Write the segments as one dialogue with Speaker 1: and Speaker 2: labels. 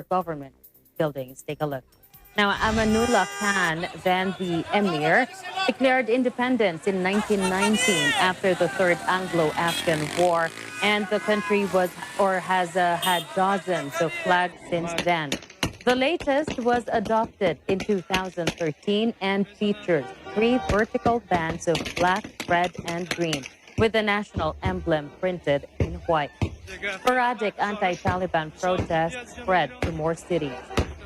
Speaker 1: government buildings. Take a look. Now, Amanullah Khan, then the emir, declared independence in 1919 after the Third Anglo-Afghan War, and the country has had dozens of flags since then. The latest was adopted in 2013 and features 3 vertical bands of black, red, and green, with the national emblem printed in white. Sporadic anti-Taliban protests spread to more cities,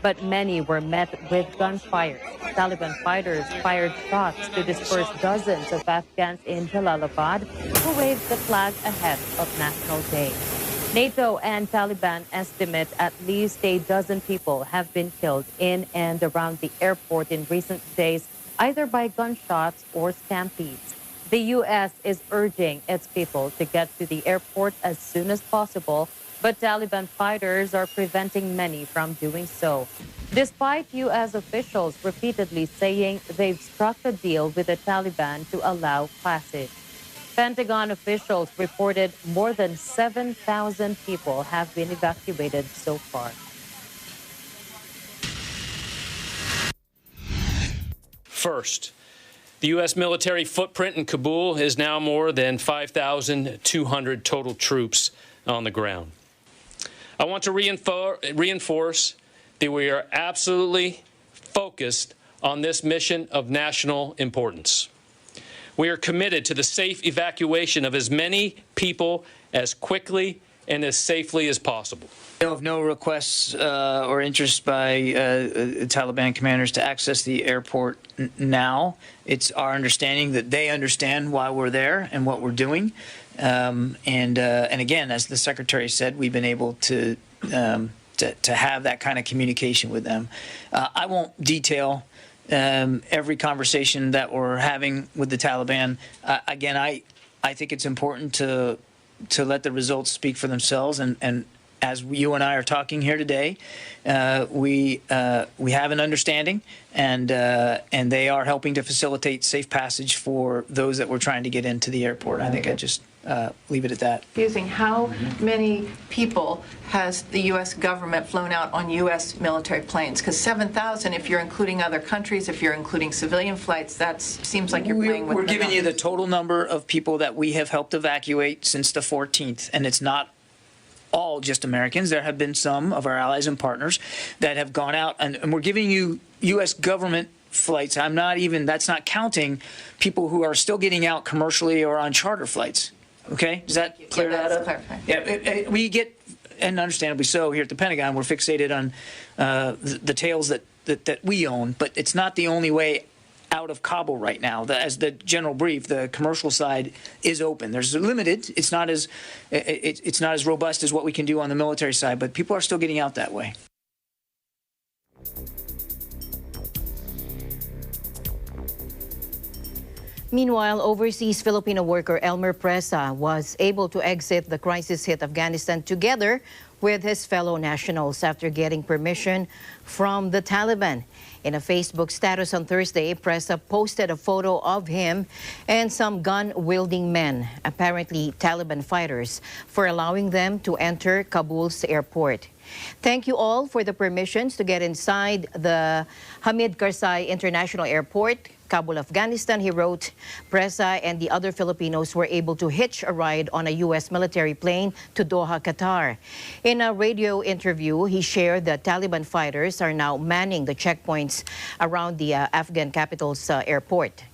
Speaker 1: but many were met with gunfire. Taliban fighters fired shots to disperse dozens of Afghans in Jalalabad who waved the flag ahead of National Day. NATO and Taliban estimate at least a dozen people have been killed in and around the airport in recent days, either by gunshots or stampedes. The U.S. is urging its people to get to the airport as soon as possible, but Taliban fighters are preventing many from doing so, despite U.S. officials repeatedly saying they've struck a deal with the Taliban to allow passage. Pentagon officials reported more than 7,000 people have been evacuated so far.
Speaker 2: First, the U.S. military footprint in Kabul is now more than 5,200 total troops on the ground. I want to reinforce that we are absolutely focused on this mission of national importance. We are committed to the safe evacuation of as many people as quickly and as safely as possible.
Speaker 3: I know of no requests or interest by Taliban commanders to access the airport now. It's our understanding that they understand why we're there and what we're doing. And again, as the Secretary said, we've been able to have that kind of communication with them. I won't detail every conversation that we're having with the Taliban. Again, I think it's important to let the results speak for themselves. And as you and I are talking here today, we have an understanding, and they are helping to facilitate safe passage for those that we're trying to get into the airport. I think I just leave it at that.
Speaker 4: How many people has the U.S. government flown out on U.S. military planes? Because 7,000, if you're including other countries, if you're including civilian flights, that seems like you're playing with.
Speaker 3: We're giving you the total number of people that we have helped evacuate since the 14th, and it's not all just Americans. There have been some of our allies and partners that have gone out, and we're giving you U.S. government flights. That's not counting people who are still getting out commercially or on charter flights. Okay, does that clear that up?
Speaker 4: Clarifying.
Speaker 3: Yeah, we get, and understandably so, here at the Pentagon, we're fixated on the tails that we own, but it's not the only way out of Kabul right now. As the general brief, the commercial side is open. There's limited. It's not as robust as what we can do on the military side, but people are still getting out that way.
Speaker 5: Meanwhile, overseas Filipino worker Elmer Presa was able to exit the crisis-hit Afghanistan together with his fellow nationals after getting permission from the Taliban. In a Facebook status on Thursday, Presa posted a photo of him and some gun-wielding men, apparently Taliban fighters, for allowing them to enter Kabul's airport. Thank you all for the permissions to get inside the Hamid Karzai International Airport, Kabul, Afghanistan, he wrote. Presa and the other Filipinos were able to hitch a ride on a U.S. military plane to Doha, Qatar. In a radio interview, he shared that Taliban fighters are now manning the checkpoints around the Afghan capital's airport.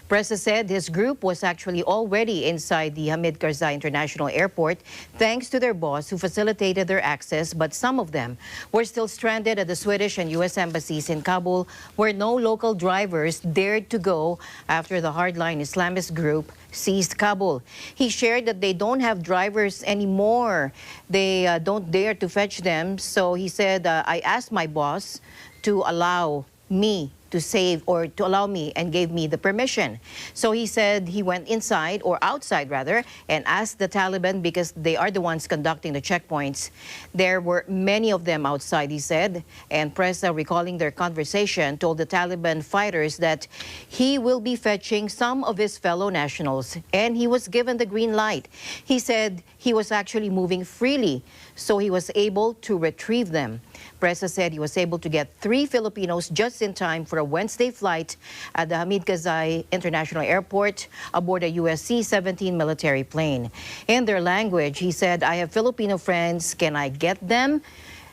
Speaker 5: Presa said his group was actually already inside the Hamid Karzai International Airport thanks to their boss who facilitated their access, but some of them were still stranded at the Swedish and U.S. embassies in Kabul, where no local drivers dared to go after the hardline Islamist group seized Kabul. He shared that they don't have drivers anymore. They don't dare to fetch them. So he said, I asked my boss to allow me and gave me the permission. So he said he went inside, or outside rather, and asked the Taliban, because they are the ones conducting the checkpoints. There were many of them outside, he said, and Presa, recalling their conversation, told the Taliban fighters that he will be fetching some of his fellow nationals, and he was given the green light. He said he was actually moving freely, so he was able to retrieve them. Presa said he was able to get 3 Filipinos just in time for a Wednesday flight at the Hamid Karzai International Airport aboard a US C-17 military plane. In their language, he said, "I have Filipino friends. Can I get them?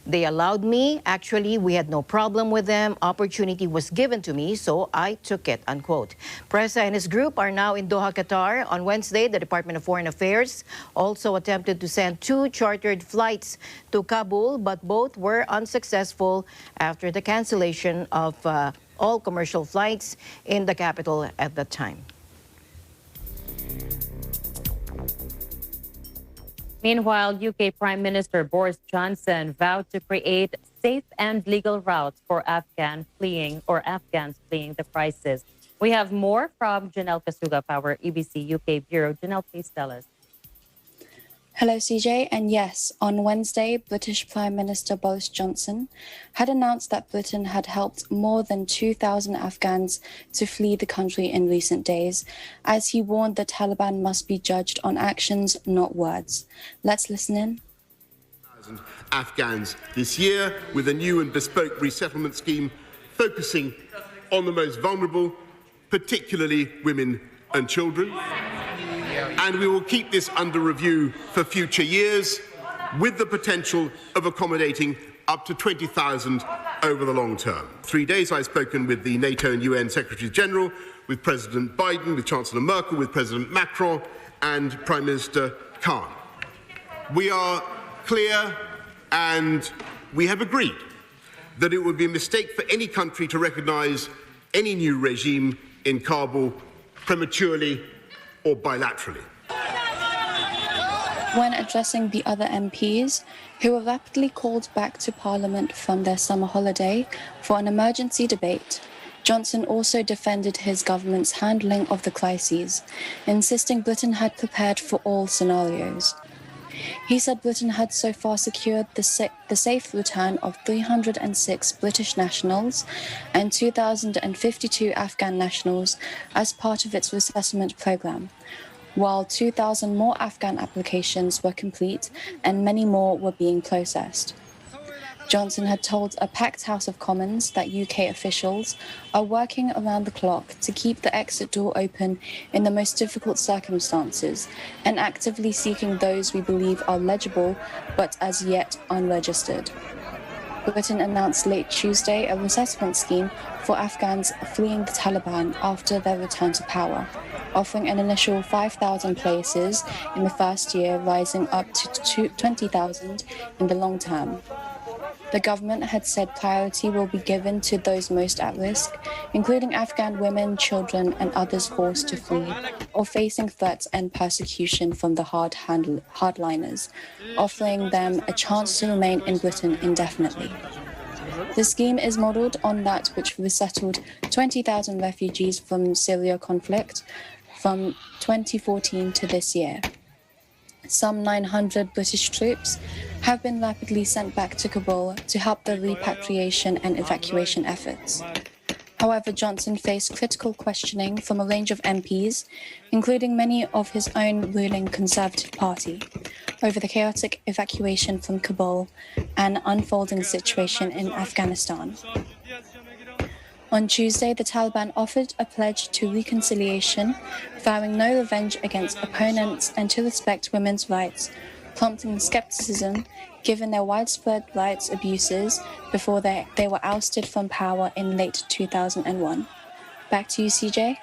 Speaker 5: They allowed me. Actually, we had no problem with them. Opportunity was given to me, so I took it," unquote. Presa and his group are now in Doha, Qatar. On Wednesday, the Department of Foreign Affairs also attempted to send 2 chartered flights to Kabul, but both were unsuccessful after the cancellation of all commercial flights in the capital at that time.
Speaker 1: Meanwhile, UK Prime Minister Boris Johnson vowed to create safe and legal routes for Afghans fleeing the crisis. We have more from Janelle Kasuga of our EBC UK Bureau. Janelle, please tell us.
Speaker 6: Hello, CJ. And yes, on Wednesday, British Prime Minister Boris Johnson had announced that Britain had helped more than 2,000 Afghans to flee the country in recent days, as he warned the Taliban must be judged on actions, not words. Let's listen in.
Speaker 7: Afghans this year with a new and bespoke resettlement scheme focusing on the most vulnerable, particularly women and children. And we will keep this under review for future years with the potential of accommodating up to 20,000 over the long term. 3 days I've spoken with the NATO and UN Secretary General, with President Biden, with Chancellor Merkel, with President Macron and Prime Minister Khan. We are clear and we have agreed that it would be a mistake for any country to recognise any new regime in Kabul prematurely or bilaterally.
Speaker 6: When addressing the other MPs, who were rapidly called back to Parliament from their summer holiday for an emergency debate, Johnson also defended his government's handling of the crises, insisting Britain had prepared for all scenarios. He said Britain had so far secured the safe return of 306 British nationals and 2,052 Afghan nationals as part of its resettlement programme, while 2,000 more Afghan applications were complete and many more were being processed. Johnson had told a packed House of Commons that UK officials are working around the clock to keep the exit door open in the most difficult circumstances and actively seeking those we believe are legible but as yet unregistered. Britain announced late Tuesday a resettlement scheme for Afghans fleeing the Taliban after their return to power, offering an initial 5,000 places in the first year, rising up to 20,000 in the long term. The government had said priority will be given to those most at risk, including Afghan women, children, and others forced to flee or facing threats and persecution from the hardliners, offering them a chance to remain in Britain indefinitely. The scheme is modelled on that which resettled 20,000 refugees from Syria conflict from 2014 to this year. Some 900 British troops have been rapidly sent back to Kabul to help the repatriation and evacuation efforts. However, Johnson faced critical questioning from a range of MPs, including many of his own ruling Conservative Party, over the chaotic evacuation from Kabul and unfolding situation in Afghanistan. On Tuesday, the Taliban offered a pledge to reconciliation, vowing no revenge against opponents and to respect women's rights, prompting skepticism given their widespread rights abuses before they were ousted from power in late 2001. Back to you, CJ.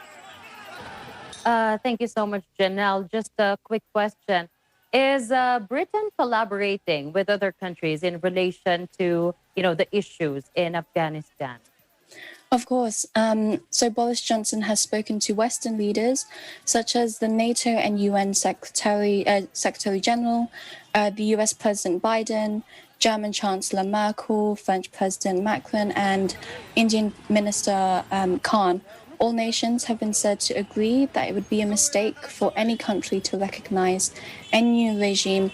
Speaker 1: Thank you so much, Janelle. Just a quick question. Is Britain collaborating with other countries in relation to, the issues in Afghanistan?
Speaker 6: Of course. So Boris Johnson has spoken to Western leaders, such as the NATO and UN Secretary General, the US President Biden, German Chancellor Merkel, French President Macron, and Indian Minister Khan. All nations have been said to agree that it would be a mistake for any country to recognize any new regime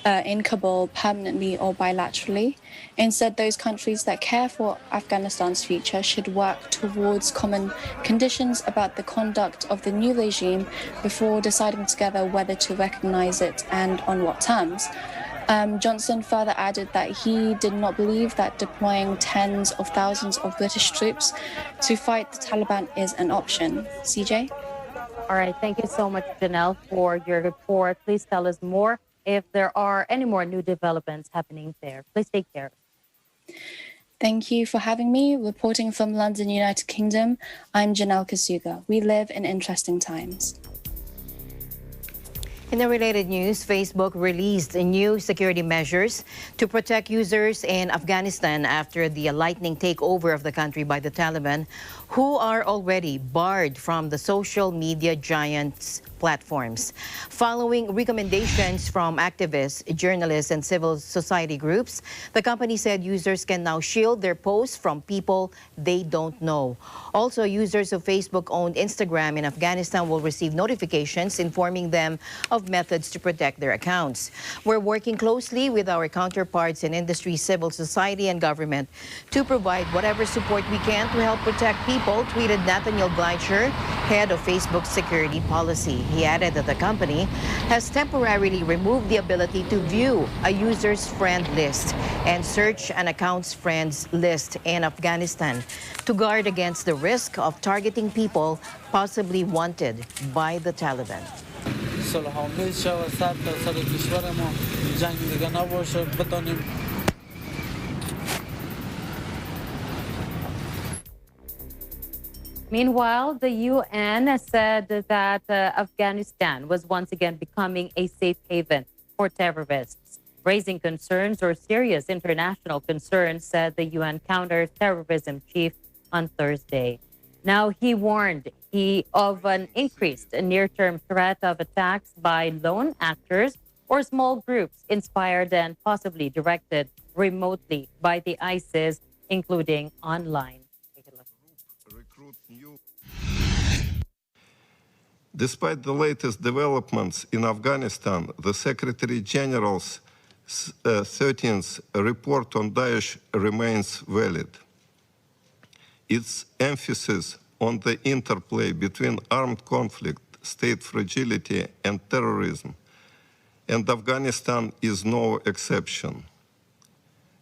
Speaker 6: in Kabul permanently or bilaterally. Instead, those countries that care for Afghanistan's future should work towards common conditions about the conduct of the new regime before deciding together whether to recognize it and on what terms. Johnson further added that he did not believe that deploying tens of thousands of British troops to fight the Taliban is an option. CJ?
Speaker 1: All right. Thank you so much, Janelle, for your report. Please tell us more if there are any more new developments happening there. Please take care.
Speaker 6: Thank you for having me. Reporting from London, United Kingdom, I'm Janelle Kasuga. We live in interesting times.
Speaker 5: In the related news, Facebook released new security measures to protect users in Afghanistan after the lightning takeover of the country by the Taliban, who are already barred from the social media giants' platforms. Following recommendations from activists, journalists, and civil society groups, the company said users can now shield their posts from people they don't know. Also, users of Facebook-owned Instagram in Afghanistan will receive notifications informing them of methods to protect their accounts. We're working closely with our counterparts in industry, civil society, and government to provide whatever support we can to help protect people, tweeted Nathaniel Gleicher, head of Facebook's security policy. He added that the company has temporarily removed the ability to view a user's friend list and search an account's friends list in Afghanistan to guard against the risk of targeting people possibly wanted by the Taliban.
Speaker 1: Meanwhile, the UN said that Afghanistan was once again becoming a safe haven for terrorists, raising concerns or serious international concerns, said the UN counter-terrorism chief on Thursday. Now, he warned of an increased near-term threat of attacks by lone actors or small groups inspired and possibly directed remotely by the ISIS, including online.
Speaker 8: Despite the latest developments in Afghanistan, the Secretary General's 13th report on Daesh remains valid. Its emphasis on the interplay between armed conflict, state fragility, and terrorism, and Afghanistan is no exception.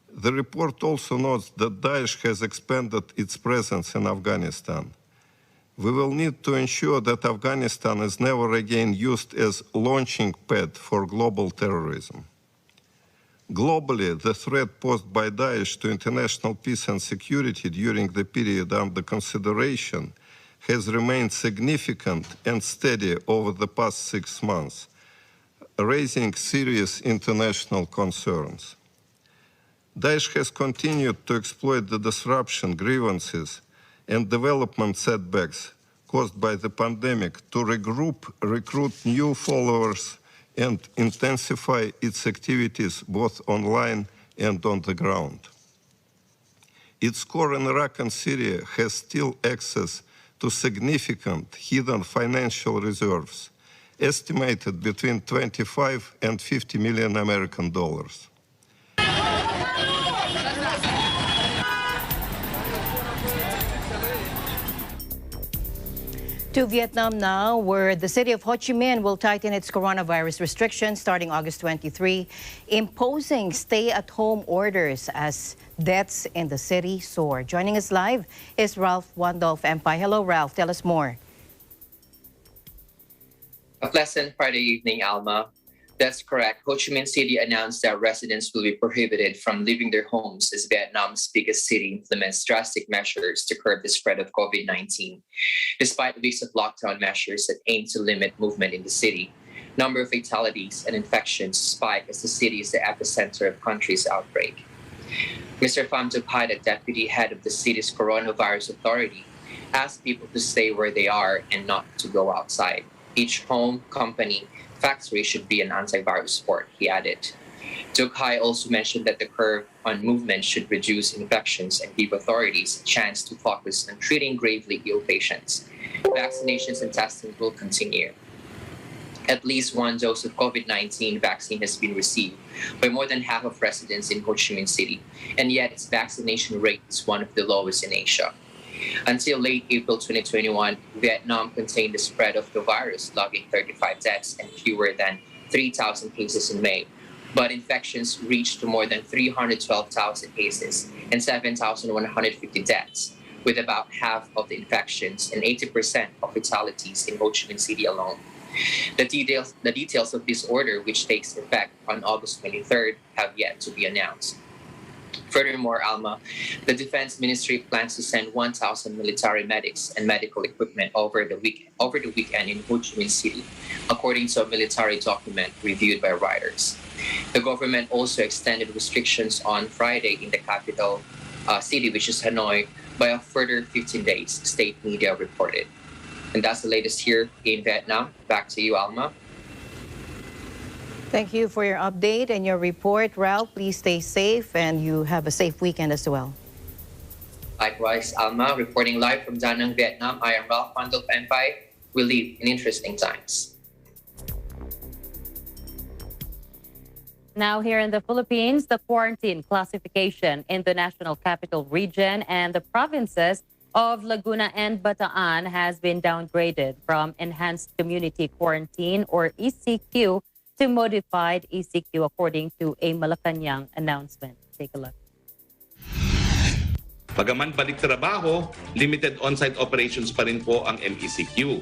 Speaker 8: The report also notes that Daesh has expanded its presence in Afghanistan. We will need to ensure that Afghanistan is never again used as a launching pad for global terrorism. Globally, the threat posed by Daesh to international peace and security during the period under consideration has remained significant and steady over the past 6 months, raising serious international concerns. Daesh has continued to exploit the disruption, grievances, and development setbacks caused by the pandemic to regroup, recruit new followers, and intensify its activities both online and on the ground. Its core in Iraq and Syria has still access to significant hidden financial reserves, estimated between 25 and 50 million American dollars.
Speaker 5: To Vietnam now, where the city of Ho Chi Minh will tighten its coronavirus restrictions starting August 23, imposing stay-at-home orders as deaths in the city soar. Joining us live is Ralph Wandolph Empire. Hello, Ralph. Tell us more.
Speaker 9: A pleasant Friday evening, Alma. That's correct. Ho Chi Minh City announced that residents will be prohibited from leaving their homes as Vietnam's biggest city implements drastic measures to curb the spread of COVID-19. Despite weeks of lockdown measures that aim to limit movement in the city, number of fatalities and infections spike as the city is the epicenter of the country's outbreak. Mr. Pham Duc Hai, the deputy head of the city's coronavirus authority, asked people to stay where they are and not to go outside. Each home, company, factory should be an antivirus sport, he added. Duc Hai also mentioned that the curve on movement should reduce infections and give authorities a chance to focus on treating gravely ill patients. Vaccinations and testing will continue. At least one dose of COVID-19 vaccine has been received by more than half of residents in Ho Chi Minh City, and yet its vaccination rate is one of the lowest in Asia. Until late April 2021, Vietnam contained the spread of the virus, logging 35 deaths and fewer than 3,000 cases in May. but infections reached to more than 312,000 cases and 7,150 deaths, with about half of the infections and 80% of fatalities in Ho Chi Minh City alone. The details of this order, which takes effect on August 23rd, have yet to be announced. Furthermore, Alma, the Defense Ministry plans to send 1,000 military medics and medical equipment over the weekend in Ho Chi Minh City, according to a military document reviewed by Reuters. The government also extended restrictions on Friday in the capital city, which is Hanoi, by a further 15 days, state media reported. And that's the latest here in Vietnam. Back to you, Alma.
Speaker 5: Thank you for your update and your report, Ralph. Please stay safe and you have a safe weekend as well.
Speaker 9: Likewise, Alma, reporting live from Da Nang, Vietnam. I am Ralph Pandolf Empay. We live in interesting times.
Speaker 1: Now here in the Philippines, the quarantine classification in the National Capital Region and the provinces of Laguna and Bataan has been downgraded from Enhanced Community Quarantine, or ECQ, to Modified ECQ, according to a Malacanang announcement. Take a look.
Speaker 10: Bagaman balik trabaho, limited on-site operations pa rin po ang MECQ.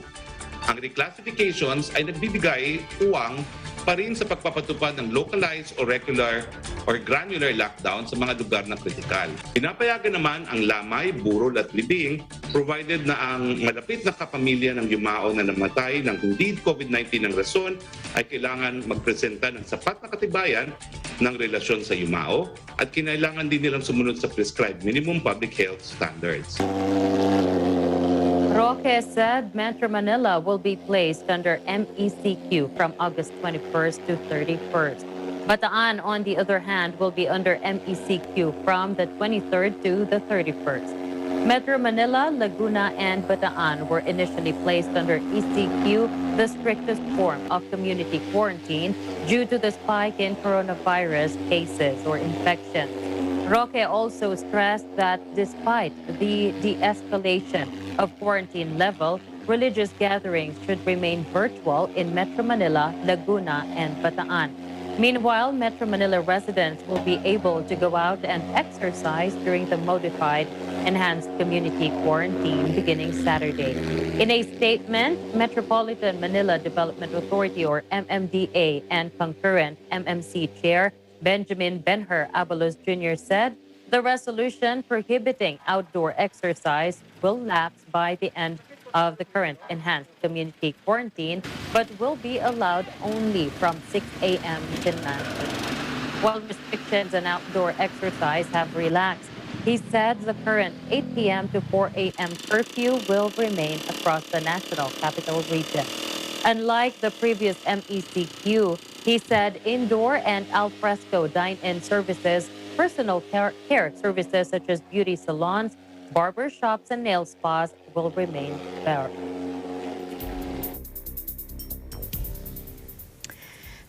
Speaker 10: Ang reclassifications ay nagbibigay puwang pa rin sa pagpapatupad ng localized or regular or granular lockdown sa mga lugar na kritikal. Pinapayagan naman ang lamay, burol at libing provided na ang malapit na kapamilya ng yumao na namatay ng hindi COVID-19 ng rason ay kailangan magpresenta ng sapat na katibayan ng relasyon sa yumao at kinailangan din nilang sumunod sa prescribed minimum public health standards.
Speaker 1: Roque said Metro Manila will be placed under MECQ from August 21st to 31st. Bataan, on the other hand, will be under MECQ from the 23rd to the 31st. Metro Manila, Laguna, and Bataan were initially placed under ECQ, the strictest form of community quarantine, due to the spike in coronavirus cases or infections. Roque also stressed that despite the de-escalation of quarantine level, religious gatherings should remain virtual in Metro Manila, Laguna, and Bataan. Meanwhile, Metro Manila residents will be able to go out and exercise during the modified Enhanced Community Quarantine beginning Saturday. In a statement, Metropolitan Manila Development Authority, or MMDA, and concurrent MMC Chair Benjamin Benher Abalos Jr. said the resolution prohibiting outdoor exercise will lapse by the end of the current Enhanced Community Quarantine, but will be allowed only from 6 a.m. to 9 a.m. While restrictions on outdoor exercise have relaxed, he said the current 8 p.m. to 4 a.m. curfew will remain across the National Capital Region. Unlike the previous MECQ, he said indoor and al fresco dine-in services, personal care services such as beauty salons, barber shops, and nail spas will remain there.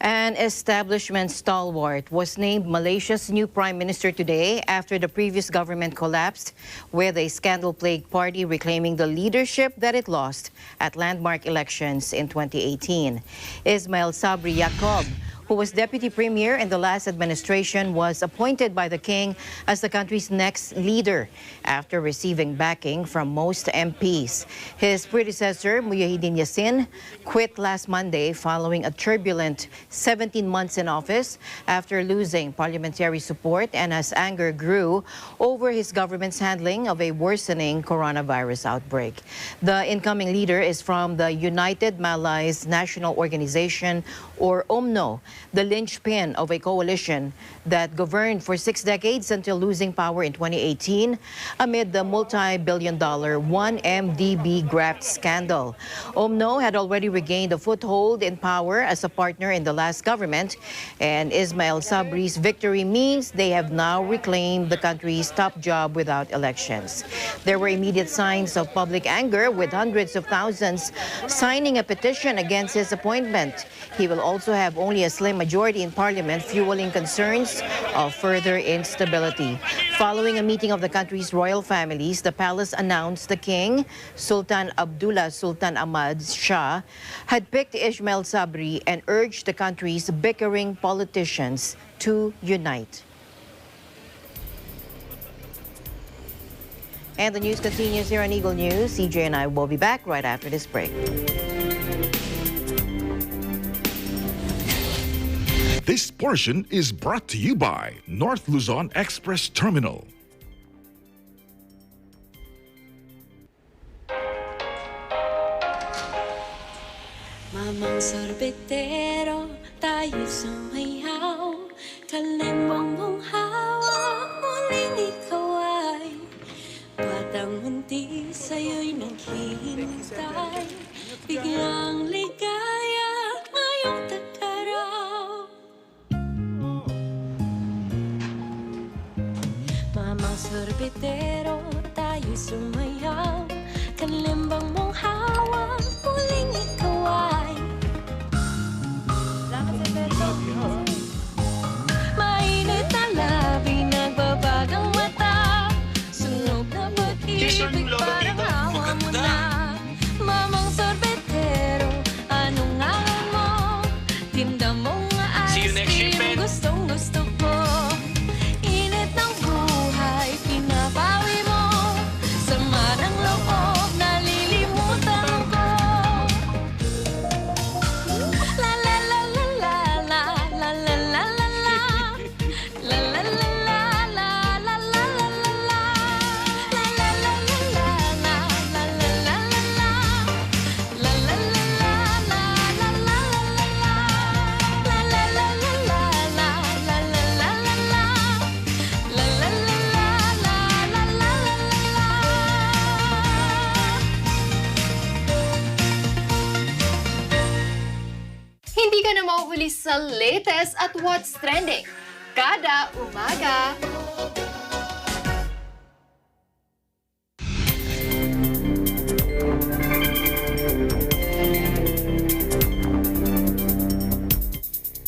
Speaker 5: An establishment stalwart was named Malaysia's new prime minister today after the previous government collapsed, with a scandal-plagued party reclaiming the leadership that it lost at landmark elections in 2018. Ismail Sabri Yaakob, who was deputy premier in the last administration, was appointed by the king as the country's next leader after receiving backing from most MPs. His predecessor, Muhyiddin Yassin, quit last Monday following a turbulent 17 months in office after losing parliamentary support and as anger grew over his government's handling of a worsening coronavirus outbreak. The incoming leader is from the United Malays National Organization, or UMNO, the linchpin of a coalition that governed for 6 decades until losing power in 2018 amid the multi-billion-dollar 1MDB graft scandal. UMNO had already regained a foothold in power as a partner in the last government, and Ismail Sabri's victory means they have now reclaimed the country's top job without elections. There were immediate signs of public anger, with hundreds of thousands signing a petition against his appointment. He will also have only a slim majority in parliament, fueling concerns of further instability. Following a meeting of the country's royal families, the palace announced the king, Sultan Abdullah Sultan Ahmad Shah, had picked Ismail Sabri and urged the country's bickering politicians to unite. And the news continues here on Eagle News. CJ and I will be back right after this break.
Speaker 11: This portion is brought to you by North Luzon Express Terminal.
Speaker 12: Mamang sorbetero, tayo sumayaw. Kalimbang mong hawak, muling ikaw ay batang munti sa'yo'y naghihintay. Biglang ligaya ngayong tagkaraw. Mamang sorbetero, tayo sumayaw. Kalimbang mong hawak, muling ikaw ay mainit na labi, nagbabagang mata. Sunog na pag-ibig, parang hawa mo na. Mamang sorbetero, anong ngalon mo? Tinda mong ice cream, gustong-gusto ko. Init ng buhay, pinabawi mo. Sama ng loob, nalilimutan ko. La la la la la la la la la la la. La la la la la la la la la la. La la la la la la la la la la la. La la la la la la la la la. La la la la la la la la la la. La la la la la la la la.
Speaker 13: Hindi ka na mauhuli sa latest at what's trending. Kada umaga.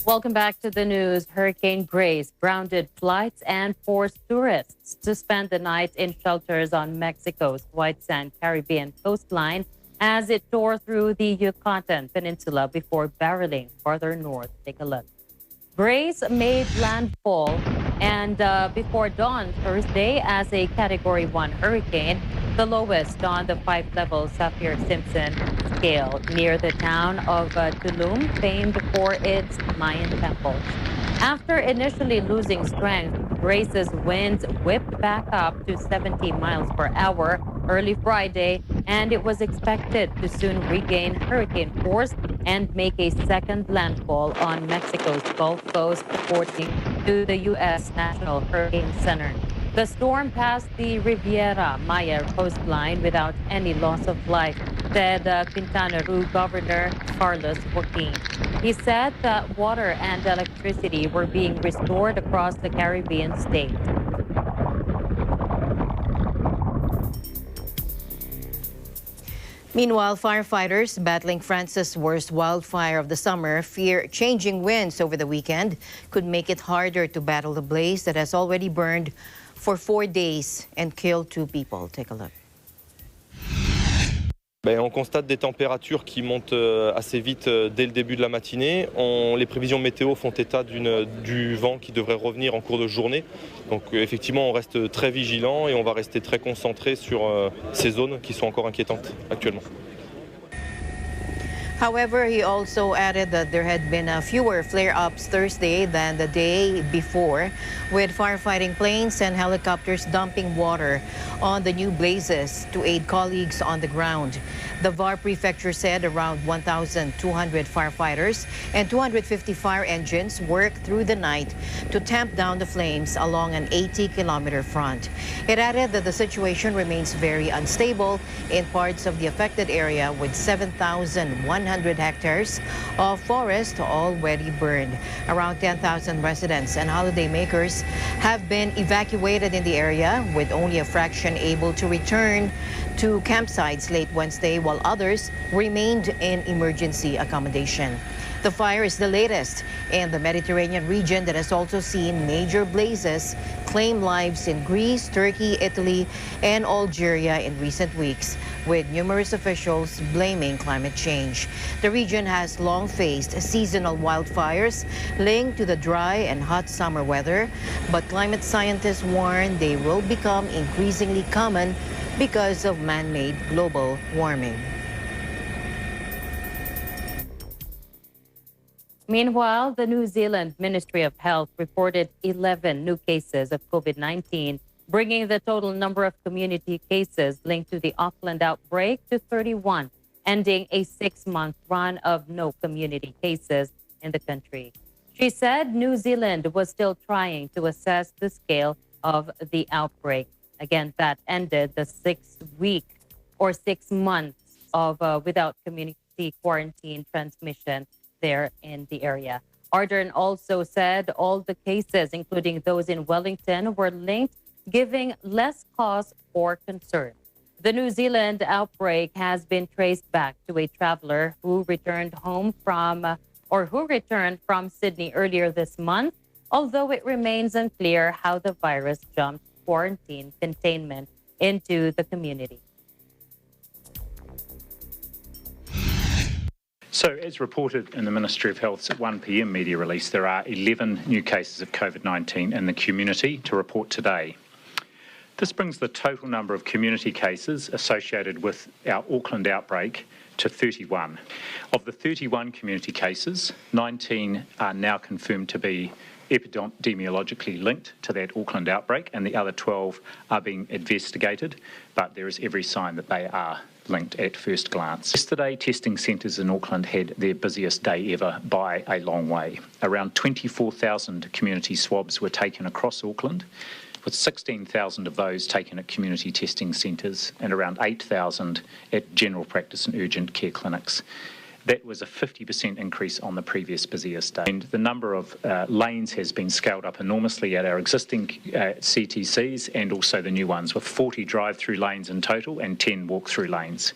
Speaker 1: Welcome back to the news. Hurricane Grace grounded flights and forced tourists to spend the night in shelters on Mexico's White Sand Caribbean coastline as it tore through the Yucatan Peninsula before barreling farther north. Take a look. Grace made landfall and before dawn Thursday as a Category 1 hurricane, the lowest on the 5-level Saffir-Simpson scale near the town of Tulum, famed for its Mayan temples. After initially losing strength, Grace's winds whipped back up to 70 miles per hour early Friday, and it was expected to soon regain hurricane force and make a second landfall on Mexico's Gulf Coast, according to the U.S. National Hurricane Center. The storm passed the Riviera Maya coastline without any loss of life, said Quintana Roo Governor Carlos Joaquin. He said that water and electricity were being restored across the Caribbean state.
Speaker 5: Meanwhile, firefighters battling France's worst wildfire of the summer fear changing winds over the weekend could make it harder to battle the blaze that has already burned for 4 days and killed 2 people. Take a look.
Speaker 14: On constate des températures qui montent assez vite dès le début de la matinée. Les prévisions météo font état du vent qui devrait revenir en cours de journée. Donc effectivement, on reste très vigilant et on va rester très concentré sur ces zones qui sont encore inquiétantes actuellement.
Speaker 5: However, he also added that there had been fewer flare-ups Thursday than the day before, with firefighting planes and helicopters dumping water on the new blazes to aid colleagues on the ground. The Var Prefecture said around 1,200 firefighters and 250 fire engines worked through the night to tamp down the flames along an 80-kilometer front. It added that the situation remains very unstable in parts of the affected area, with 7,100 hectares of forest already burned. Around 10,000 residents and holidaymakers have been evacuated in the area, with only a fraction able to return to campsites late Wednesday, while others remained in emergency accommodation. The fire is the latest in the Mediterranean region that has also seen major blazes claim lives in Greece, Turkey, Italy, and Algeria in recent weeks, with numerous officials blaming climate change. The region has long faced seasonal wildfires linked to the dry and hot summer weather, but climate scientists warn they will become increasingly common because of man-made global warming.
Speaker 1: Meanwhile, the New Zealand Ministry of Health reported 11 new cases of COVID-19, bringing the total number of community cases linked to the Auckland outbreak to 31, ending a 6-month run of no community cases in the country. She said New Zealand was still trying to assess the scale of the outbreak. Again, that ended the 6 months of without community quarantine transmission there in the area. Ardern also said all the cases, including those in Wellington, were linked, giving less cause for concern. The New Zealand outbreak has been traced back to a traveler who returned from Sydney earlier this month, although it remains unclear how the virus jumped quarantine containment into the community.
Speaker 15: So, as reported in the Ministry of Health's 1 p.m. media release, there are 11 new cases of COVID-19 in the community to report today. This brings the total number of community cases associated with our Auckland outbreak to 31. Of the 31 community cases, 19 are now confirmed to be epidemiologically linked to that Auckland outbreak, and the other 12 are being investigated, but there is every sign that they are linked at first glance. Yesterday, testing centres in Auckland had their busiest day ever by a long way. Around 24,000 community swabs were taken across Auckland, with 16,000 of those taken at community testing centres and around 8,000 at general practice and urgent care clinics. That was a 50% increase on the previous busiest day. And the number of lanes has been scaled up enormously at our existing CTCs and also the new ones, with 40 drive-through lanes in total and 10 walk-through lanes.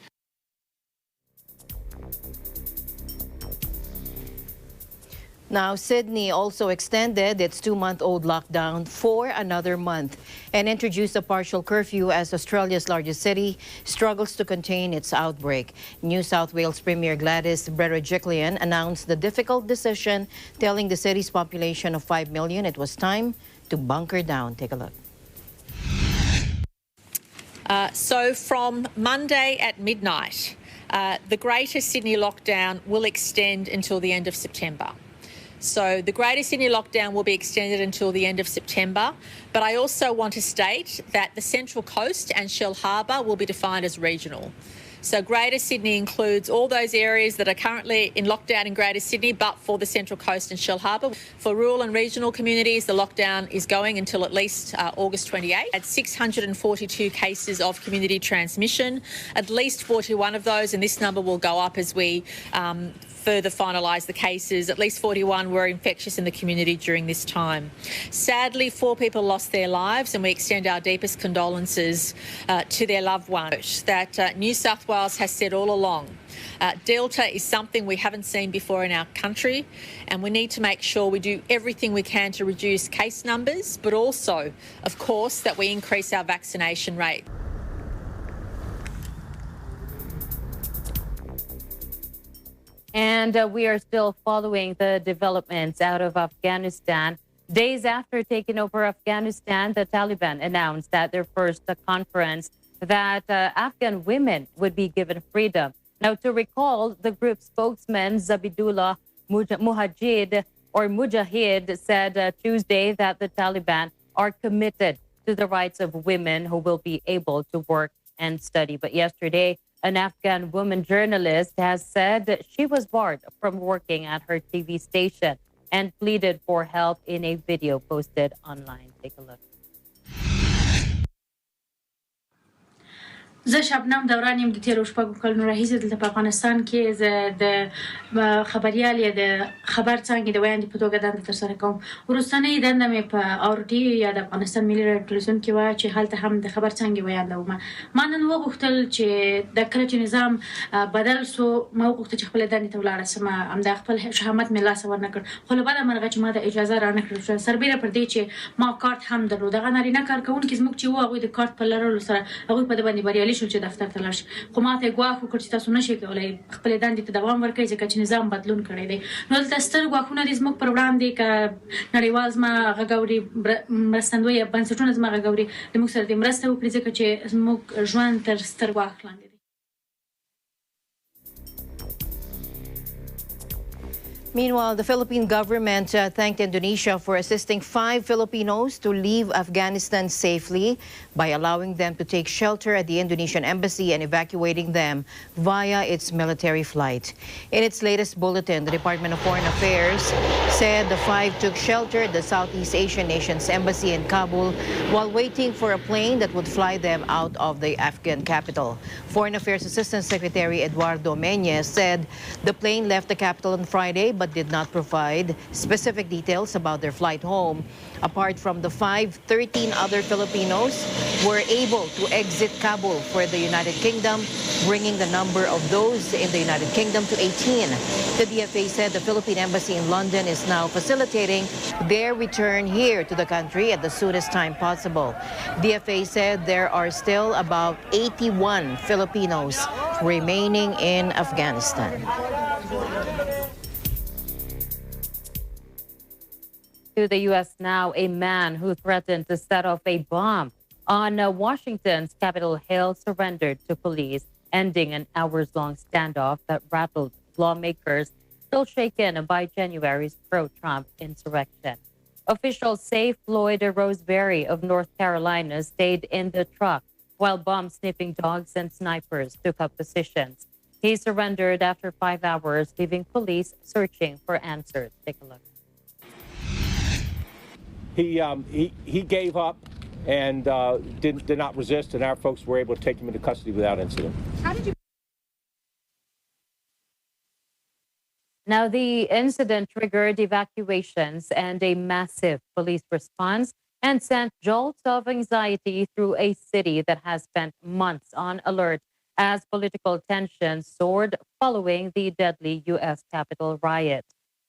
Speaker 5: Now, Sydney also extended its 2-month-old lockdown for another month and introduced a partial curfew as Australia's largest city struggles to contain its outbreak. New South Wales Premier Gladys Berejiklian announced the difficult decision, telling the city's population of 5 million it was time to bunker down. Take a look.
Speaker 16: So from Monday at midnight, the Greater Sydney lockdown will extend until the end of September. So the Greater Sydney lockdown will be extended until the end of September, but I also want to state that the Central Coast and Shell Harbour will be defined as regional. So Greater Sydney includes all those areas that are currently in lockdown in Greater Sydney, but for the Central Coast and Shell Harbour. For rural and regional communities, the lockdown is going until at least August 28. At 642 cases of community transmission, at least 41 of those, and this number will go up as we further finalise the cases. At least 41 were infectious in the community during this time. Sadly, 4 people lost their lives, and we extend our deepest condolences to their loved ones. That New South Wales has said all along, Delta is something we haven't seen before in our country, and we need to make sure we do everything we can to reduce case numbers, but also, of course, that we increase our vaccination rate.
Speaker 1: And we are still following the developments out of Afghanistan. Days after taking over Afghanistan, the Taliban announced at their first conference that Afghan women would be given freedom. Now, to recall, the group spokesman Zabidullah Mujahid said Tuesday that the Taliban are committed to the rights of women who will be able to work and study. But yesterday, an Afghan woman journalist has said that she was barred from working at her TV station and pleaded for help in a video posted online. Take a look.
Speaker 17: زه شبنم دوران یم د تیرو شپږو کلونو راهیسې دلته په افغانستان کې زه د خبريال یا د خبر څنګه د ویاندې په توګه دنده ترسره کوم. وروستنۍ دنده مې په اورډي یا د افغانستان ملي راډیو ټلویزیون کې وه چې هلته هم د خبر څنګه ویانده وم. ما نن وغوښتل چې د کله چې نظام بدل سو ما وغوښتل چې خپلې دندې ته ولاړه سم. همدا خپل شهامت مې لاسه ورنه کړ. خو له بده مرغه چې ما ته اجازه رانه کړل شوه سربیره پر دې چې ما کارت هم درلود. هغه نارینه کارکوونکي زموږ چې وو هغوی د کارت په لرلو سره هغوی په دې باندې بریالي شول چې دفتر ته لاړ شي. خو ما ته ګواښ وکړ چې تاسو نشئ کولی خپلې دندې ته دوام ورکړئ ځکه چې نظام بدلون کړی دی. نو دلته ستر ګواښونه دي زموږ پر وړاندې که نړیوال زما غږ اوري مرستندوی یا بنسټونه زما غږ اوري د موږ سره دې مرسته وکړي ځکه چې زموږ ژوند تر ستر ګواښ لاندې دی.
Speaker 5: Meanwhile, the Philippine government thanked Indonesia for assisting 5 Filipinos to leave Afghanistan safely by allowing them to take shelter at the Indonesian embassy and evacuating them via its military flight. In its latest bulletin, the Department of Foreign Affairs said the 5 took shelter at the Southeast Asian nation's embassy in Kabul while waiting for a plane that would fly them out of the Afghan capital. Foreign Affairs Assistant Secretary Eduardo Meñez said the plane left the capital on Friday but did not provide specific details about their flight home. Apart from the 5, 13 other Filipinos were able to exit Kabul for the United Kingdom, bringing the number of those in the United Kingdom to 18. The DFA said the Philippine Embassy in London is now facilitating their return here to the country at the soonest time possible. DFA said there are still about 81 Filipinos remaining in Afghanistan.
Speaker 1: To the U.S. now, a man who threatened to set off a bomb on Washington's Capitol Hill surrendered to police, ending an hours-long standoff that rattled lawmakers still shaken by January's pro-Trump insurrection. Officials say Floyd Roseberry of North Carolina stayed in the truck while bomb-sniffing dogs and snipers took up positions. He surrendered after 5 hours, leaving police searching for answers. Take a look.
Speaker 18: He gave up and did not resist, and our folks were able to take him into custody without incident.
Speaker 1: How did you? Now, the incident triggered evacuations and a massive police response and sent jolts of anxiety through a city that has spent months on alert as political tensions soared following the deadly U.S. Capitol riot.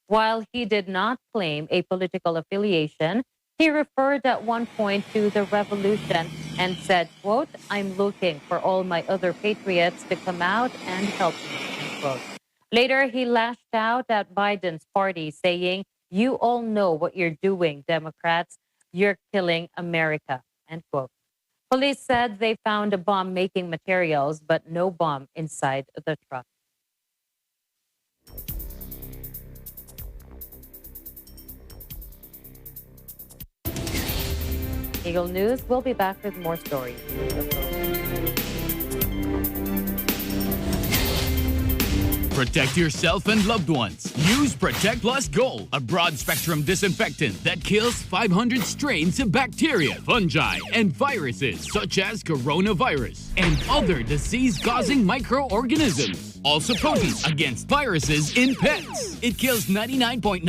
Speaker 1: While he did not claim a political affiliation, he referred at one point to the revolution and said, quote, "I'm looking for all my other patriots to come out and help me," end quote. Later, he lashed out at Biden's party, saying, "You all know what you're doing, Democrats. You're killing America," end quote. Police said they found bomb-making materials, but no bomb inside the truck. Eagle News will be back with more stories.
Speaker 19: Protect yourself and loved ones. Use Protect Plus Gold, a broad-spectrum disinfectant that kills 500 strains of bacteria, fungi, and viruses such as coronavirus and other disease-causing microorganisms. Also potent against viruses in pets. It kills 99.9%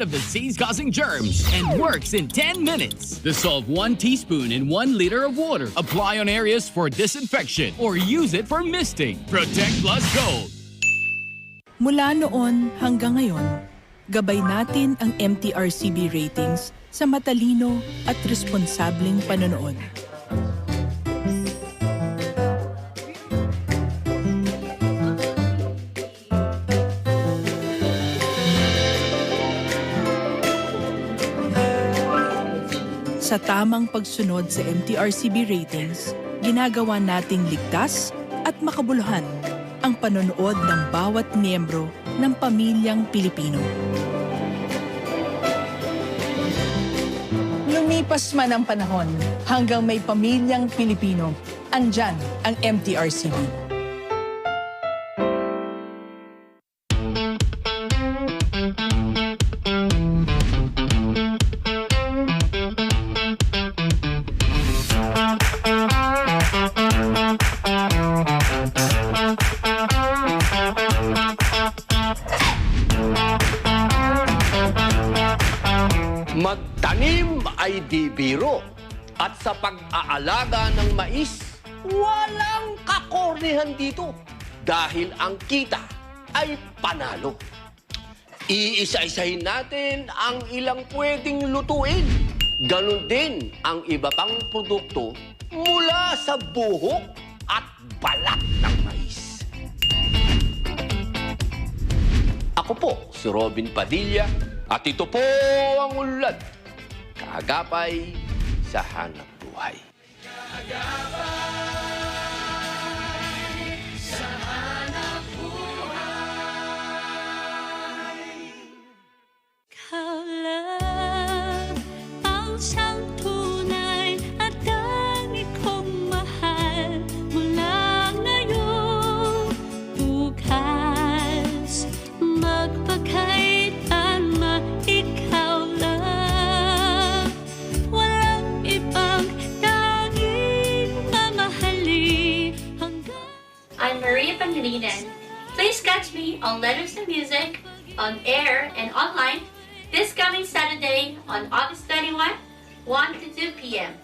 Speaker 19: of disease-causing germs and works in 10 minutes. Dissolve 1 teaspoon in 1 liter of water. Apply on areas for disinfection or use it for misting. Protect Plus Gold.
Speaker 20: Mula noon hanggang ngayon, gabay natin ang MTRCB ratings sa matalino at responsableng panonood. Sa tamang pagsunod sa MTRCB ratings, ginagawa nating ligtas at makabuluhan ang panonood ng bawat miyembro ng pamilyang Pilipino. Lumipas man ang panahon, hanggang may pamilyang Pilipino, andyan ang MTRCB.
Speaker 21: biro. At sa pag-aalaga ng mais, walang kakornehan dito dahil ang kita ay panalo. Iisa-isahin natin ang ilang pwedeng lutuin. Ganon din ang iba pang produkto mula sa buhok at balat ng mais. Ako po si Robin Padilla at ito po ang Unlad, kaagapay sa hanap buhay.
Speaker 12: Ang siyang tunay at dami kong mahal mula ngayon bukas magpakailanman ikaw lang walang ibang tanging mamahalin hanggang.
Speaker 22: I'm Maria Pangilinan. Please catch me on Letters and Music, on air and online this coming Saturday on August 21, 1 to 2 p.m.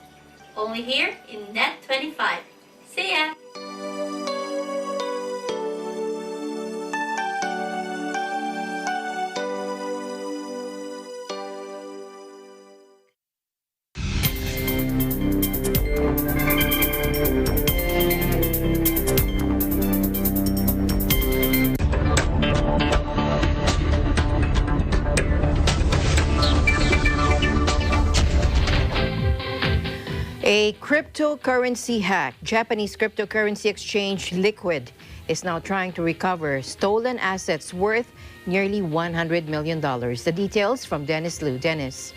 Speaker 22: Only here in Net 25. See ya!
Speaker 5: A cryptocurrency hack. Japanese cryptocurrency exchange Liquid is now trying to recover stolen assets worth nearly $100 million. The details from Dennis Liu. Dennis.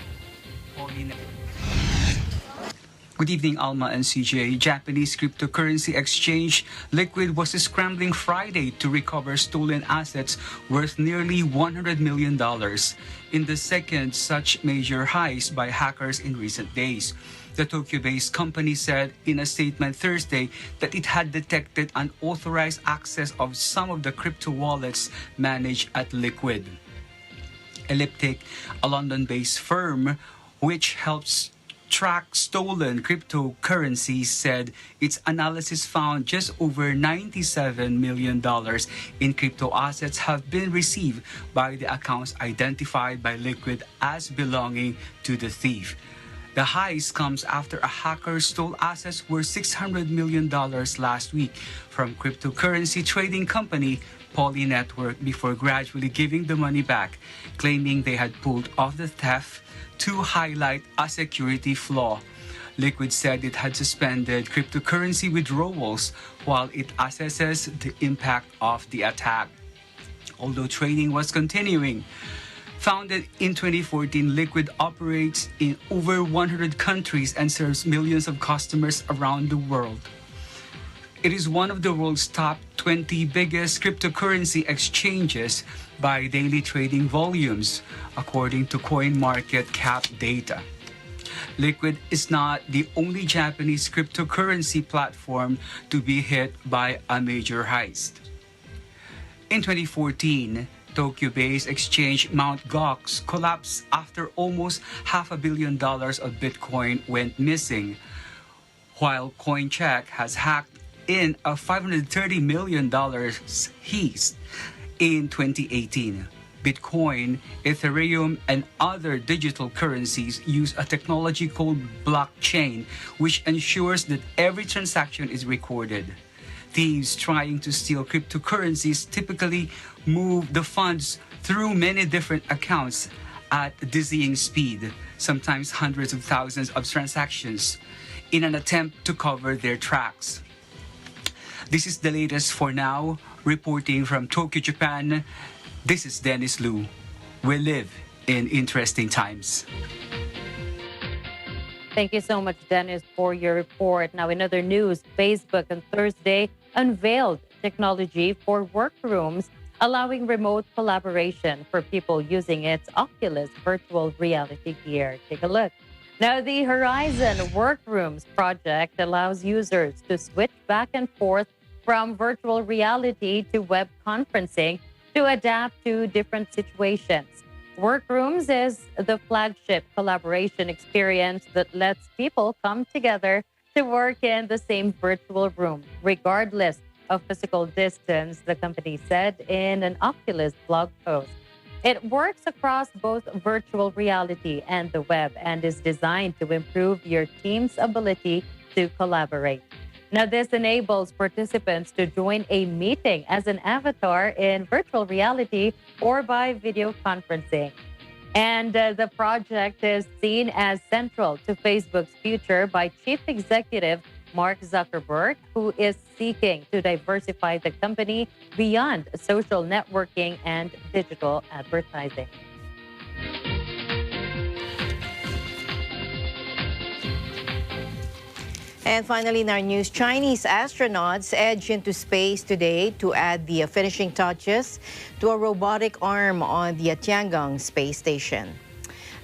Speaker 23: Good evening, Alma and CJ. Japanese cryptocurrency exchange Liquid was scrambling Friday to recover stolen assets worth nearly $100 million in the second such major heist by hackers in recent days. The Tokyo-based company said in a statement Thursday that it had detected unauthorized access of some of the crypto wallets managed at Liquid. Elliptic, a London-based firm which helps track stolen cryptocurrencies, said its analysis found just over $97 million in crypto assets have been received by the accounts identified by Liquid as belonging to the thief. The heist comes after a hacker stole assets worth $600 million last week from cryptocurrency trading company Poly Network before gradually giving the money back, claiming they had pulled off the theft to highlight a security flaw. Liquid said it had suspended cryptocurrency withdrawals while it assesses the impact of the attack. Although trading was continuing. Founded in 2014, Liquid operates in over 100 countries and serves millions of customers around the world. It is one of the world's top 20 biggest cryptocurrency exchanges by daily trading volumes, according to CoinMarketCap data. Liquid is not the only Japanese cryptocurrency platform to be hit by a major heist. In 2014, Tokyo-based exchange Mt. Gox collapsed after almost $500 million of Bitcoin went missing, while Coincheck has hacked in a $530 million heist in 2018. Bitcoin, Ethereum, and other digital currencies use a technology called blockchain, which ensures that every transaction is recorded. Thieves trying to steal cryptocurrencies typically move the funds through many different accounts at dizzying speed, sometimes hundreds of thousands of transactions, in an attempt to cover their tracks. This is the latest for now. Reporting from Tokyo, Japan, this is Dennis Liu. We live in interesting times.
Speaker 1: Thank you so much, Dennis, for your report. Now, in other news, Facebook on Thursday unveiled technology for workrooms, allowing remote collaboration for people using its Oculus virtual reality gear. Take a look. Now, the Horizon Workrooms project allows users to switch back and forth from virtual reality to web conferencing to adapt to different situations. Workrooms is the flagship collaboration experience that lets people come together to work in the same virtual room, regardless of physical distance, the company said in an Oculus blog post. It works across both virtual reality and the web and is designed to improve your team's ability to collaborate. Now, this enables participants to join a meeting as an avatar in virtual reality or by video conferencing. And the project is seen as central to Facebook's future by Chief Executive Mark Zuckerberg, who is seeking to diversify the company beyond social networking and digital advertising.
Speaker 5: And finally, in our news, Chinese astronauts edge into space today to add the finishing touches to a robotic arm on the Tiangong space station.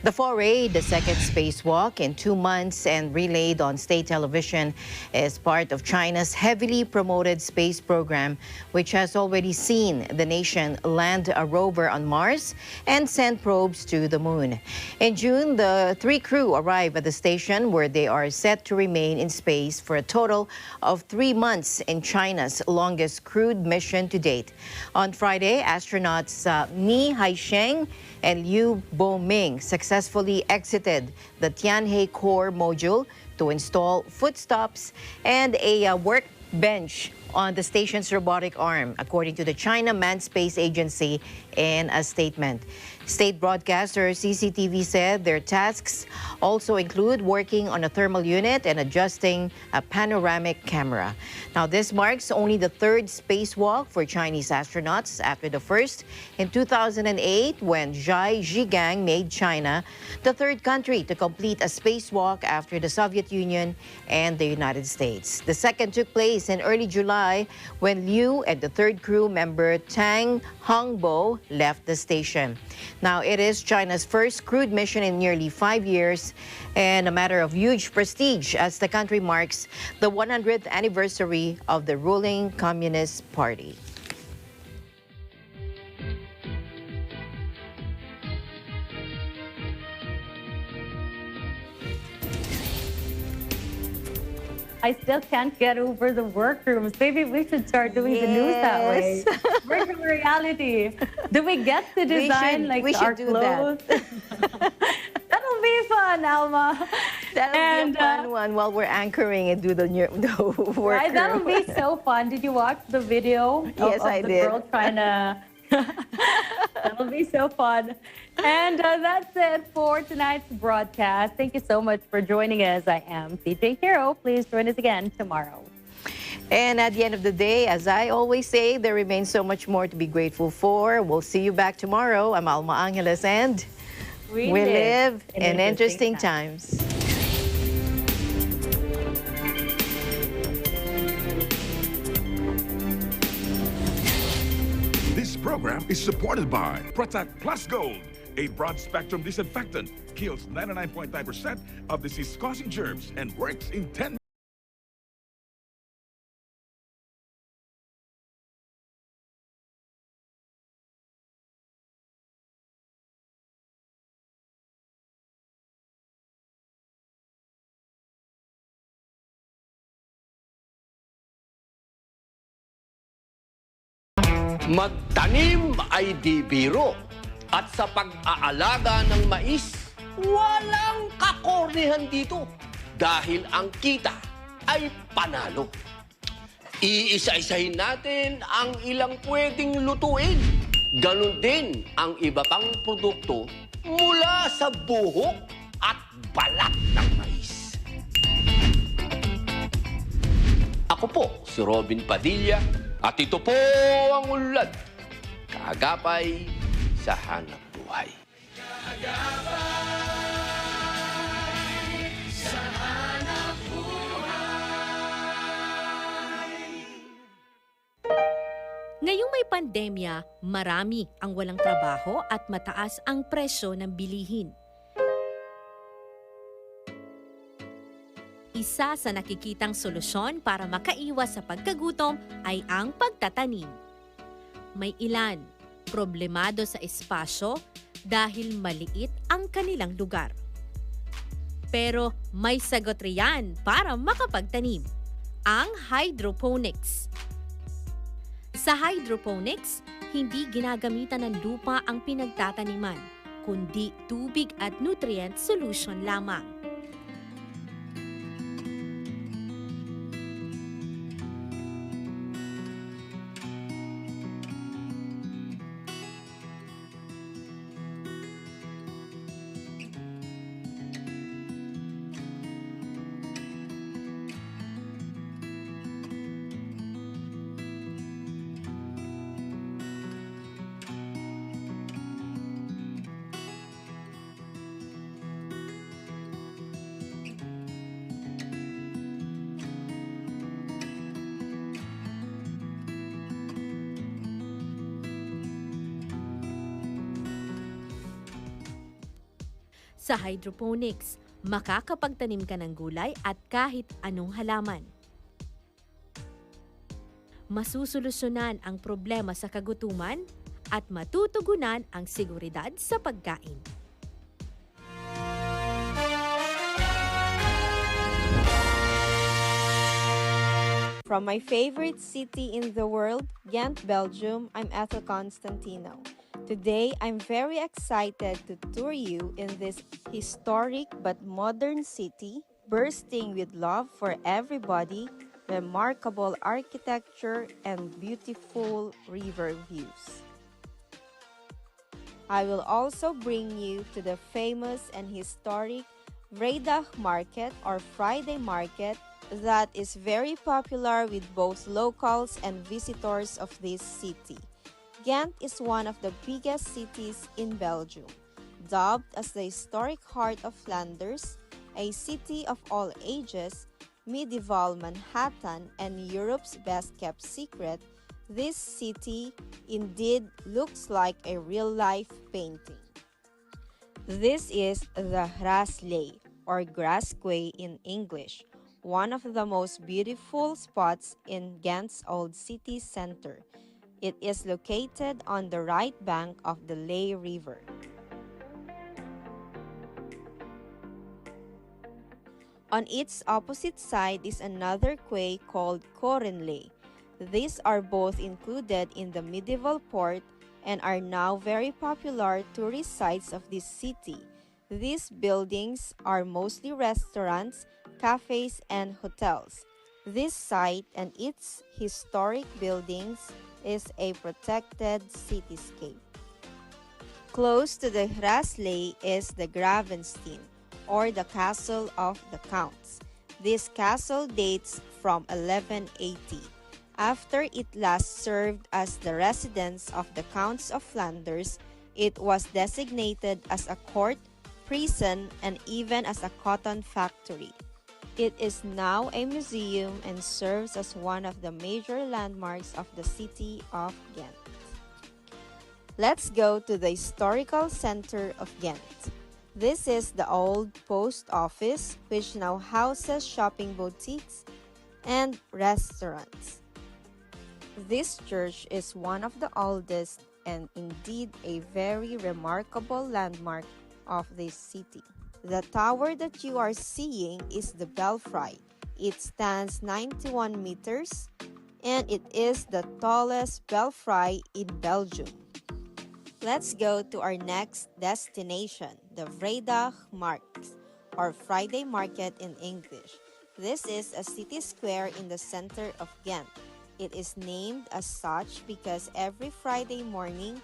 Speaker 5: The foray, the second spacewalk in 2 months and relayed on state television, is part of China's heavily promoted space program, which has already seen the nation land a rover on Mars and send probes to the moon. In June, the 3 crew arrive at the station where they are set to remain in space for a total of 3 months in China's longest crewed mission to date. On Friday, astronauts Mi Haisheng and Liu Boming successfully exited the Tianhe core module to install footstops and a workbench on the station's robotic arm, according to the China Manned Space Agency in a statement. State broadcaster CCTV said their tasks also include working on a thermal unit and adjusting a panoramic camera. Now, this marks only the 3rd spacewalk for Chinese astronauts after the first in 2008 when Zhai Zhigang made China the 3rd country to complete a spacewalk after the Soviet Union and the United States. The second took place in early July when Liu and the 3rd crew member Tang Hongbo left the station. Now, it is China's first crewed mission in nearly 5 years and a matter of huge prestige as the country marks the 100th anniversary of the ruling Communist Party.
Speaker 1: I still can't get over the workrooms. Maybe we should start doing the news that way. Virtual reality. Do we get to design
Speaker 5: we
Speaker 1: our
Speaker 5: should do
Speaker 1: clothes? That'll be fun, Alma.
Speaker 5: That'll be a fun one while we're anchoring and do the workroom.
Speaker 1: Right, that'll be so fun. Did you watch the video
Speaker 5: Yes,
Speaker 1: of
Speaker 5: I
Speaker 1: the
Speaker 5: did.
Speaker 1: girl trying to... That'll be so fun. And that's it for tonight's broadcast. Thank you so much for joining us. I am CJ Hero. Please join us again tomorrow.
Speaker 5: And at the end of the day, as I always say, there remains so much more to be grateful for. We'll see you back tomorrow. I'm Alma Angeles, and
Speaker 1: we
Speaker 5: live in interesting times.
Speaker 11: This program is supported by Protect Plus Gold, a broad-spectrum disinfectant, kills 99.9% of disease-causing germs and works in 10
Speaker 21: Magtanim ay di biro. At sa pag-aalaga ng mais, walang kakornihan dito. Dahil ang kita ay panalo. Iisa-isahin natin ang ilang pwedeng lutuin. Ganon din ang iba pang produkto mula sa buhok at balat ng mais. Ako po si Robin Padilla at ito po ang Unlad, kaagapay sa hanap buhay.
Speaker 2: Ngayong may pandemya, marami ang walang trabaho at mataas ang presyo ng bilihin. Isa sa nakikitang solusyon para makaiwas sa pagkagutom ay ang pagtatanim. May ilan, problemado sa espasyo dahil maliit ang kanilang lugar. Pero may sagot riyan para makapagtanim, ang hydroponics. Sa hydroponics, hindi ginagamitan ng lupa ang pinagtataniman, kundi tubig at nutrient solution lamang. Sa hydroponics, makakapagtanim ka ng gulay at kahit anong halaman. Masusolusyonan ang problema sa kagutuman at matutugunan ang seguridad sa pagkain.
Speaker 3: From my favorite city in the world, Ghent, Belgium, I'm Ethel Constantino. Today, I'm very excited to tour you in this historic but modern city, bursting with love for everybody, remarkable architecture, and beautiful river views. I will also bring you to the famous and historic Vrijdag Market or Friday Market that is very popular with both locals and visitors of this city. Ghent is one of the biggest cities in Belgium. Dubbed as the historic heart of Flanders, a city of all ages, medieval Manhattan, and Europe's best-kept secret, this city indeed looks like a real-life painting. This is the Graaslei, or Grassquay in English, one of the most beautiful spots in Ghent's old city center. It is located on the right bank of the Ley River. On its opposite side is another quay called Korenlei. These are both included in the medieval port and are now very popular tourist sites of this city. These buildings are mostly restaurants, cafes, and hotels. This site and its historic buildings is a protected cityscape. Close to the Graaslei is the Gravenstein, or the Castle of the Counts. This castle dates from 1180. After it last served as the residence of the Counts of Flanders, it was designated as a court, prison, and even as a cotton factory. It is now a museum and serves as one of the major landmarks of the city of Ghent. Let's go to the historical center of Ghent. This is the old post office, which now houses shopping boutiques and restaurants. This church is one of the oldest and indeed a very remarkable landmark of this city. The tower that you are seeing is the belfry. It stands 91 meters and it is the tallest belfry in Belgium. Let's go to our next destination, the Vrijdag Markt, or Friday Market in English. This is a city square in the center of Ghent. It is named as such because every Friday morning,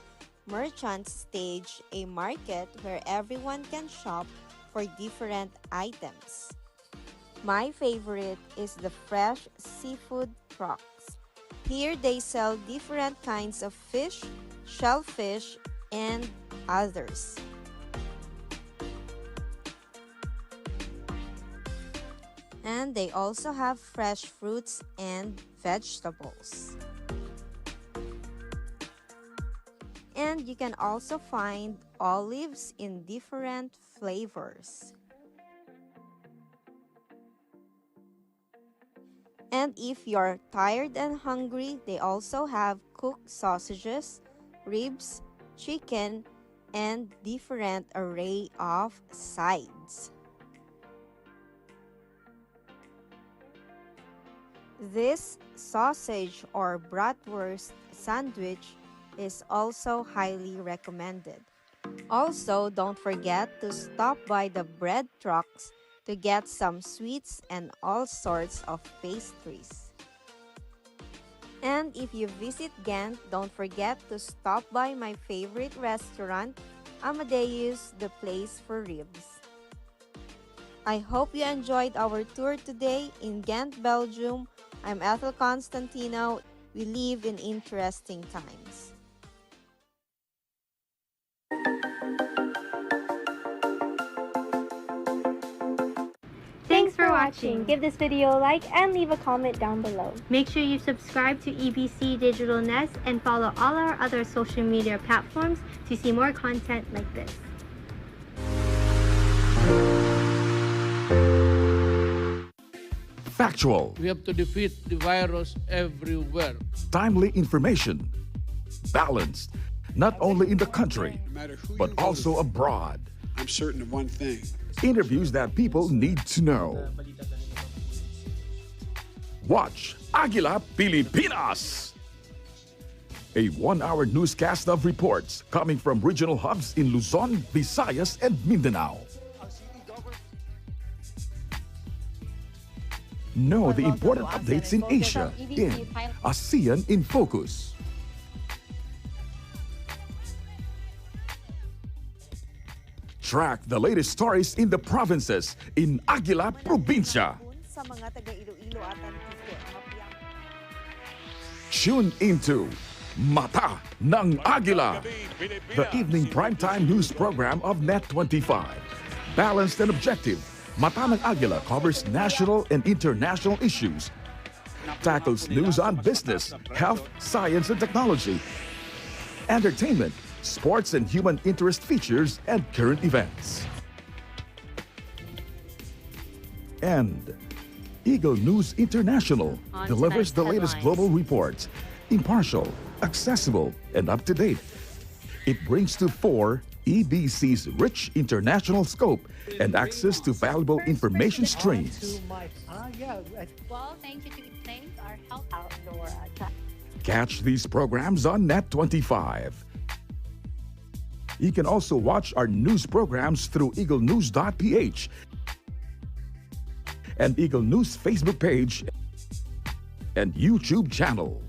Speaker 3: merchants stage a market where everyone can shop for different items. My favorite is the fresh seafood trucks. Here they sell different kinds of fish, shellfish, and others. And they also have fresh fruits and vegetables. And you can also find olives in different flavors. And if you're tired and hungry, they also have cooked sausages, ribs, chicken, and different array of sides. This sausage or bratwurst sandwich is also highly recommended. Also, don't forget to stop by the bread trucks to get some sweets and all sorts of pastries. And if you visit Ghent, don't forget to stop by my favorite restaurant, Amadeus, the place for ribs. I hope you enjoyed our tour today in Ghent, Belgium. I'm Ethel Constantino. We live in interesting times.
Speaker 4: Thanks for watching. Give this video a like and leave a comment down below. Make sure you subscribe to EBC Digital Nest and follow all our other social media platforms to see more content like this.
Speaker 11: Factual,
Speaker 6: We have to defeat the virus everywhere.
Speaker 11: timely information, balanced, not only in the country, but also abroad.
Speaker 7: I'm certain of one thing.
Speaker 11: Interviews that people need to know. Watch Aguila Pilipinas! A one-hour newscast of reports coming from regional hubs in Luzon, Visayas, and Mindanao. Know the important updates in Asia in ASEAN in Focus. Track the latest stories in the provinces in Aguila Provincia. Tune into Mata ng Aguila, the evening primetime news program of Net25. Balanced and objective, Mata ng Aguila covers national and international issues, tackles news on business, health, science and technology, entertainment, sports and human interest features, and current events. And Eagle News International delivers the latest global reports, impartial, accessible, and up-to-date. It brings to fore EBC's rich international scope and access to valuable information streams.
Speaker 4: Well, thank you to thank our help outdoor.
Speaker 11: Catch these programs on Net25. You can also watch our news programs through eaglenews.ph and Eagle News Facebook page and YouTube channel.